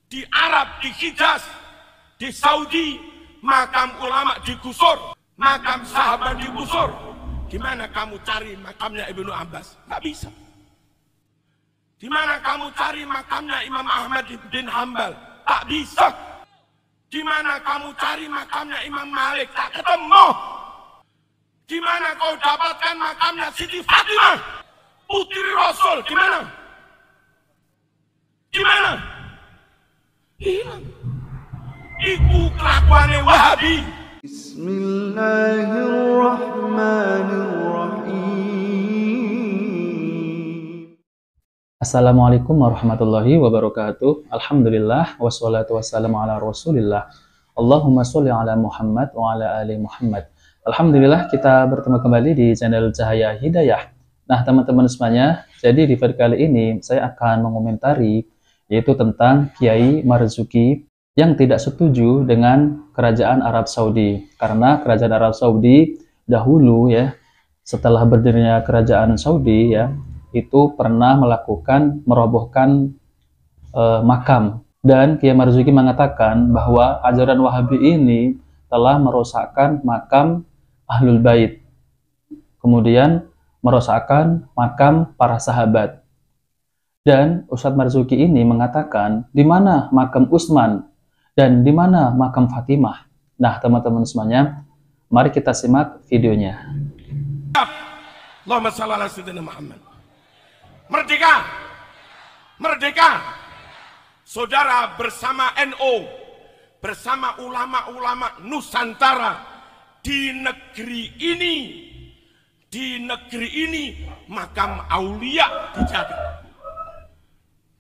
Di Arab, di Hijaz, di Saudi, makam ulama digusur, makam sahabat digusur. Di mana kamu cari makamnya Ibnu Abbas? Nggak bisa. Di mana kamu cari makamnya Imam Ahmad bin Hambal? Tak bisa. Di mana kamu cari makamnya Imam Malik? Tak ketemu. Di mana kau dapatkan makamnya Siti Fatimah, putri Rasul? Di mana? Di mana? Hilang. Iku kelakuannya Wahabi. Bismillahirrahmanirrahim. Assalamualaikum warahmatullahi wabarakatuh. Alhamdulillah wassalatu wassalamu ala Rasulillah. Allahumma sholli ala Muhammad wa ala ali Muhammad. Alhamdulillah kita bertemu kembali di channel Cahaya Hidayah. Nah, teman-teman semuanya, jadi di video kali ini saya akan mengomentari yaitu tentang Kiai Marzuki yang tidak setuju dengan kerajaan Arab Saudi. Karena kerajaan Arab Saudi dahulu ya, setelah berdirinya kerajaan Saudi ya, itu pernah melakukan merobohkan makam. Dan Kiai Marzuki mengatakan bahwa ajaran Wahabi ini telah merosakkan makam Ahlul Bait. Kemudian merosakkan makam para sahabat. Dan Ustadz Marzuki ini mengatakan di mana makam Utsman dan di mana makam Fatimah. Nah, teman-teman semuanya, mari kita simak videonya. Allahumma shalli ala sayyidina Muhammad. Merdeka, merdeka. Saudara, bersama NU, bersama ulama-ulama Nusantara di negeri ini makam aulia dijaga,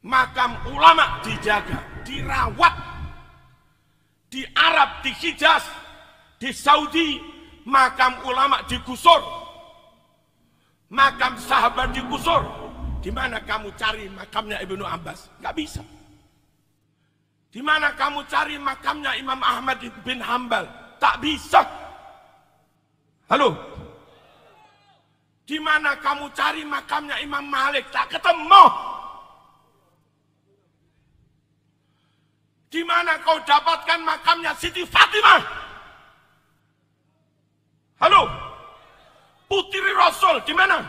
makam ulama dijaga, dirawat. Di Arab, di Hijaz, di Saudi, makam ulama digusur, makam sahabat digusur. Di mana kamu cari makamnya Ibnu Abbas? Nggak bisa. Di mana kamu cari makamnya Imam Ahmad bin Hambal? Tak bisa. Halo? Di mana kamu cari makamnya Imam Malik? Tak ketemu. Di mana kau dapatkan makamnya Siti Fatimah? Halo? Putri Rasul, di mana?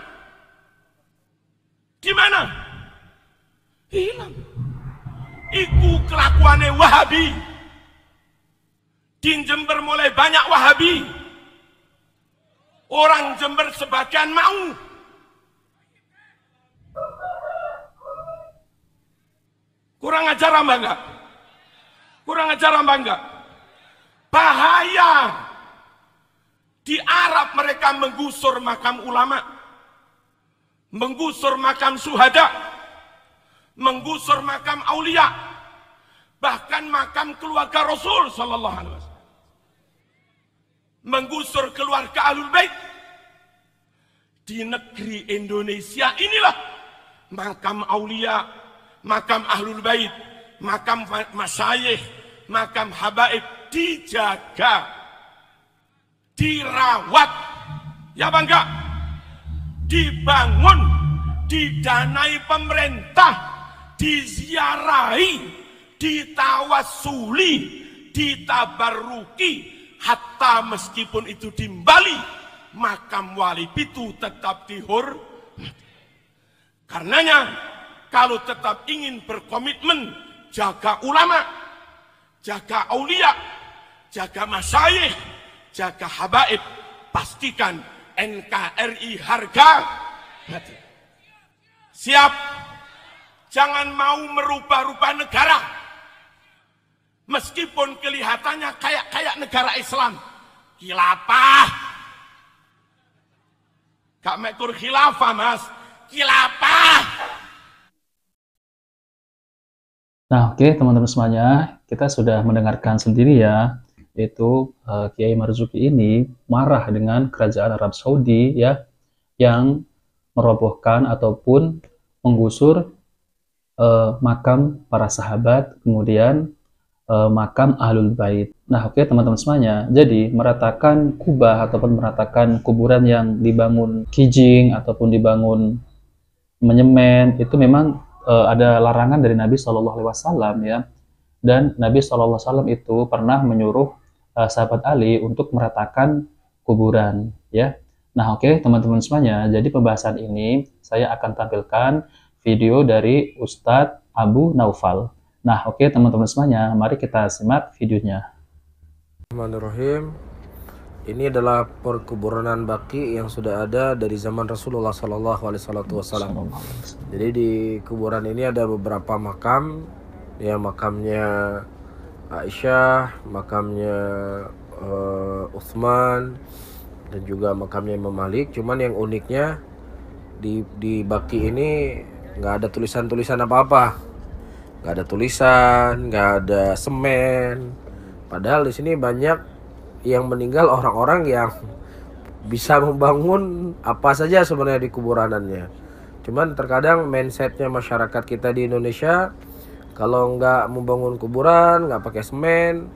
Di mana? Hilang. Iku kelakuannya Wahabi. Di Jember mulai banyak Wahabi. Orang Jember sebagian mau. Kurang ajar apa enggak? Kurang ajar apa enggak? Bahaya. Di Arab mereka menggusur makam ulama, menggusur makam syuhada, menggusur makam aulia, bahkan makam keluarga Rasul sallallahu alaihi wasallam, menggusur keluarga Ahlul Bait. Di negeri Indonesia inilah makam aulia, makam Ahlul Bait, makam masyayikh, makam habaib dijaga, dirawat, ya bangga, dibangun, didanai pemerintah, diziarahi, ditawasuli, ditabaruki, hatta meskipun itu di Bali, makam wali itu tetap dihormati. Karenanya, kalau tetap ingin berkomitmen jaga ulama, jaga aulia, jaga masyayikh, jaga habaib, pastikan NKRI harga mati. Siap? Jangan mau merubah-rubah negara. Meskipun kelihatannya kayak negara Islam. Khilafah. Gak mekur khilafah, Mas. Khilafah. Nah, oke, teman-teman semuanya, kita sudah mendengarkan sendiri ya, yaitu Kiai Marzuki ini marah dengan kerajaan Arab Saudi ya, yang merobohkan ataupun menggusur makam para sahabat, kemudian makam Ahlul Bait. Nah, oke teman-teman semuanya, jadi meratakan kubah ataupun meratakan kuburan yang dibangun kijing ataupun dibangun menyemen, itu memang ada larangan dari Nabi Shallallahu Alaihi Wasallam ya. Dan Nabi SAW itu pernah menyuruh sahabat Ali untuk meratakan kuburan, ya. Nah, oke, teman-teman semuanya. Jadi pembahasan ini saya akan tampilkan video dari Ustadz Abu Naufal. Nah, oke, teman-teman semuanya, mari kita simak videonya. Bismillahirrahmanirrahim. Ini adalah perkuburan Baqi yang sudah ada dari zaman Rasulullah SAW. Jadi di kuburan ini ada beberapa makam, ya, makamnya Aisyah, makamnya Utsman, dan juga makamnya Imam Malik. Cuman yang uniknya di Baqi ini nggak ada tulisan-tulisan apa-apa, nggak ada tulisan, nggak ada semen. Padahal di sini banyak yang meninggal orang-orang yang bisa membangun apa saja sebenarnya di kuburannya. Cuman terkadang mindsetnya masyarakat kita di Indonesia, kalau nggak membangun kuburan, nggak pakai semen,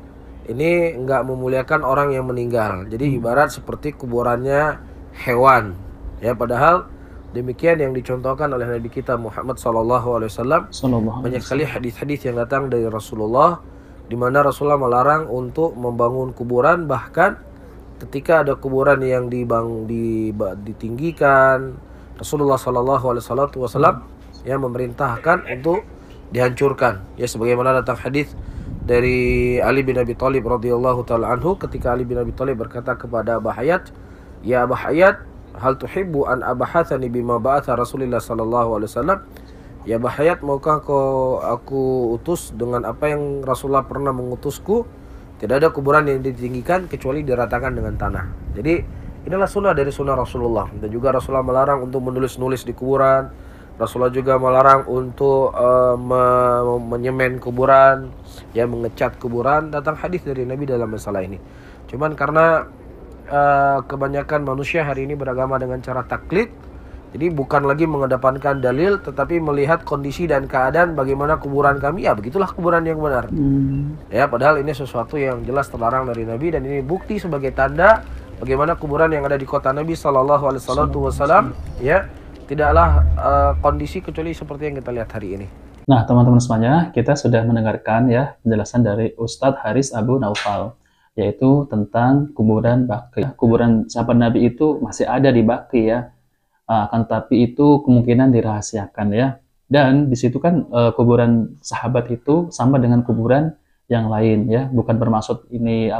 ini nggak memuliakan orang yang meninggal. Jadi ibarat seperti kuburannya hewan, ya. Padahal demikian yang dicontohkan oleh Nabi kita Muhammad SAW. Banyak sekali hadis-hadis yang datang dari Rasulullah, di mana Rasulullah melarang untuk membangun kuburan. Bahkan ketika ada kuburan yang ditinggikan, Rasulullah SAW yang memerintahkan untuk dihancurkan. Ya, sebagaimana datang hadis dari Ali bin Abi Thalib radhiyallahu taala anhu, ketika Ali bin Abi Thalib berkata kepada Abu Hayat, "Ya Abu Hayat, hal tuhibbu an abahathani bima ba'atha Rasulullah sallallahu alaihi wasallam?" Ya Abu Hayat, maukah aku utus dengan apa yang Rasulullah pernah mengutusku? Tidak ada kuburan yang ditinggikan kecuali diratakan dengan tanah. Jadi inilah sunnah dari sunnah Rasulullah. Dan juga Rasulullah melarang untuk menulis-nulis di kuburan. Rasulullah juga melarang untuk menyemen kuburan, ya, mengecat kuburan. Datang hadis dari Nabi dalam masalah ini. Cuman karena kebanyakan manusia hari ini beragama dengan cara taklid, jadi bukan lagi mengedepankan dalil, tetapi melihat kondisi dan keadaan bagaimana kuburan kami, ya begitulah kuburan yang benar. Ya, padahal ini sesuatu yang jelas terlarang dari Nabi, dan ini bukti sebagai tanda bagaimana kuburan yang ada di kota Nabi SAW, ya, tidaklah kondisi kecuali seperti yang kita lihat hari ini. Nah, teman-teman semuanya, kita sudah mendengarkan, ya, penjelasan dari Ustadz Haris Abu Naufal, yaitu tentang kuburan Baqi. Kuburan sahabat Nabi itu masih ada di Baqi, ya. Akan tapi itu kemungkinan dirahasiakan, ya. Dan di situ kan kuburan sahabat itu sama dengan kuburan yang lain, ya. Bukan bermaksud ini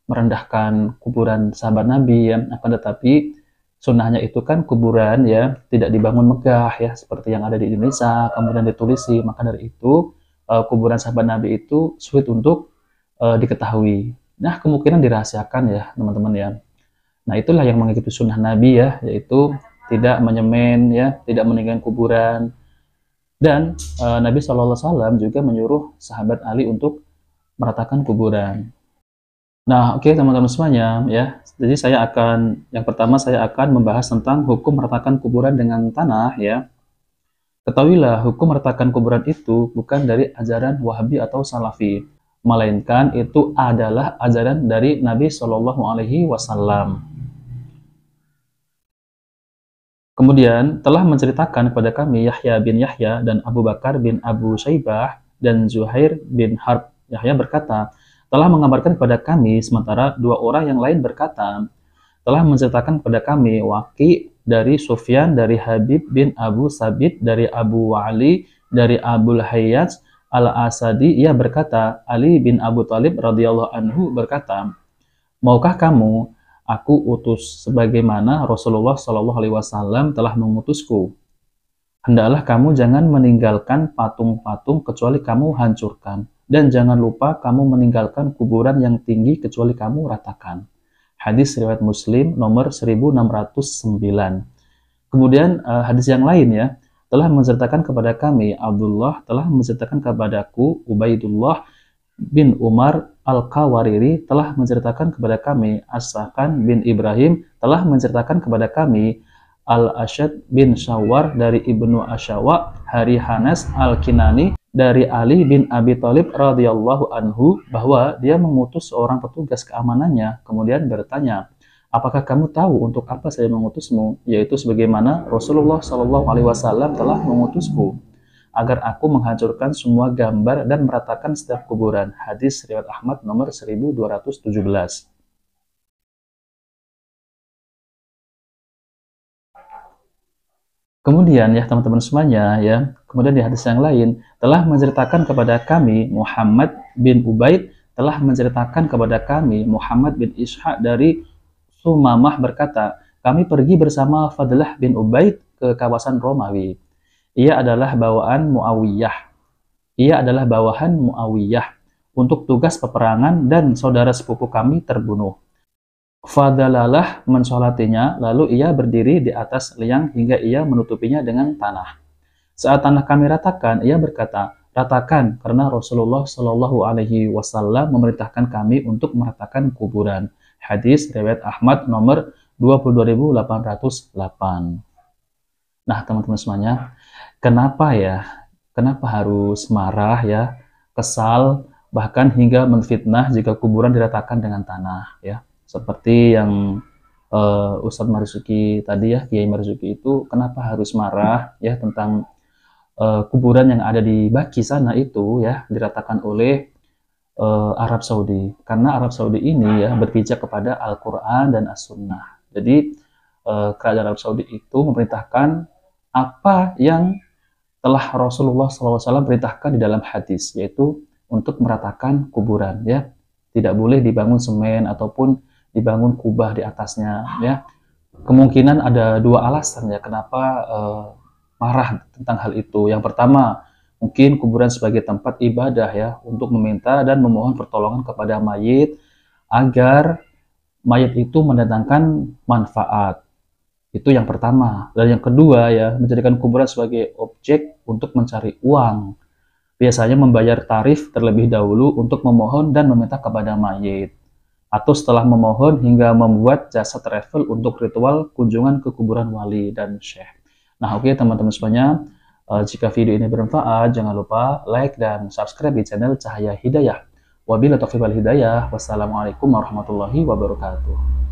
merendahkan kuburan sahabat Nabi, ya. Akan tetapi sunnahnya itu kan kuburan, ya, tidak dibangun megah, ya, seperti yang ada di Indonesia kemudian ditulisi. Maka dari itu kuburan sahabat Nabi itu sulit untuk diketahui. Nah, kemungkinan dirahasiakan, ya, teman-teman, ya. Nah, itulah yang mengikuti sunnah Nabi, ya, yaitu tidak menyemen, ya, tidak meninggalkan kuburan. Dan Nabi SAW juga menyuruh sahabat Ali untuk meratakan kuburan. Nah, oke, teman-teman semuanya, ya. Jadi yang pertama saya akan membahas tentang hukum meratakan kuburan dengan tanah, ya. Ketahuilah, hukum meratakan kuburan itu bukan dari ajaran Wahabi atau Salafi, melainkan itu adalah ajaran dari Nabi SAW. Kemudian telah menceritakan kepada kami Yahya bin Yahya dan Abu Bakar bin Abu Syaibah dan Zuhair bin Harb. Yahya berkata, telah mengabarkan kepada kami, sementara dua orang yang lain berkata, telah menceritakan kepada kami Waqi dari Sufyan, dari Habib bin Abu Sabit, dari Abu Wa'li, dari Abul Hayyaj al-Asadi. Ia berkata, Ali bin Abu Thalib radhiyallahu anhu berkata, maukah kamu aku utus sebagaimana Rasulullah SAW telah mengutusku? Hendaklah kamu jangan meninggalkan patung-patung kecuali kamu hancurkan, dan jangan lupa kamu meninggalkan kuburan yang tinggi kecuali kamu ratakan. Hadis riwayat Muslim nomor 1609. Kemudian hadis yang lain, ya, telah menceritakan kepada kami Abdullah telah menceritakan kepadaku Ubaidullah bin Umar Al-Qawariri telah menceritakan kepada kami As-Sakan bin Ibrahim telah menceritakan kepada kami Al-Ashad bin Syawar dari Ibnu Asyawa, Hari Hanas Al-Kinani dari Ali bin Abi Thalib radhiyallahu anhu bahwa dia mengutus seorang petugas keamanannya, kemudian bertanya, apakah kamu tahu untuk apa saya mengutusmu? Yaitu sebagaimana Rasulullah SAW telah mengutusku. agar aku menghancurkan semua gambar dan meratakan setiap kuburan. Hadis riwayat Ahmad nomor 1217. Kemudian ya teman-teman semuanya ya, kemudian di hadis yang lain telah menceritakan kepada kami Muhammad bin Ubaid telah menceritakan kepada kami Muhammad bin Ishaq dari Sumamah berkata, kami pergi bersama Fadlah bin Ubaid ke kawasan Romawi. Ia adalah bawahan Muawiyah untuk tugas peperangan dan saudara sepupu kami terbunuh. Fadalalah mensolatinya, lalu ia berdiri di atas liang hingga ia menutupinya dengan tanah. Saat tanah kami ratakan, ia berkata, ratakan, karena Rasulullah Shallallahu Alaihi Wasallam memerintahkan kami untuk meratakan kuburan. Hadis riwayat Ahmad nomor 22.808. Nah, teman-teman semuanya, kenapa harus marah ya, kesal, bahkan hingga menfitnah jika kuburan diratakan dengan tanah ya? Seperti yang Ustadz Marzuki tadi ya, Kiai Marzuki itu kenapa harus marah ya tentang kuburan yang ada di Baki sana itu ya diratakan oleh Arab Saudi, karena Arab Saudi ini ya berpijak kepada Al-Quran dan As-Sunnah. Jadi kerajaan Arab Saudi itu memerintahkan apa yang telah Rasulullah SAW perintahkan di dalam hadis, yaitu untuk meratakan kuburan ya, tidak boleh dibangun semen ataupun dibangun kubah di atasnya ya. Kemungkinan ada dua alasan ya kenapa marah tentang hal itu. Yang pertama, mungkin kuburan sebagai tempat ibadah ya, untuk meminta dan memohon pertolongan kepada mayit agar mayit itu mendatangkan manfaat. Itu yang pertama. Dan yang kedua ya, menjadikan kuburan sebagai objek untuk mencari uang. Biasanya membayar tarif terlebih dahulu untuk memohon dan meminta kepada mayit. Atau setelah memohon hingga membuat jasa travel untuk ritual kunjungan ke kuburan wali dan syekh. Nah, oke teman-teman semuanya, jika video ini bermanfaat, jangan lupa like dan subscribe di channel Cahaya Hidayah. Wabillahi taufiq wal hidayah. Wassalamualaikum warahmatullahi wabarakatuh.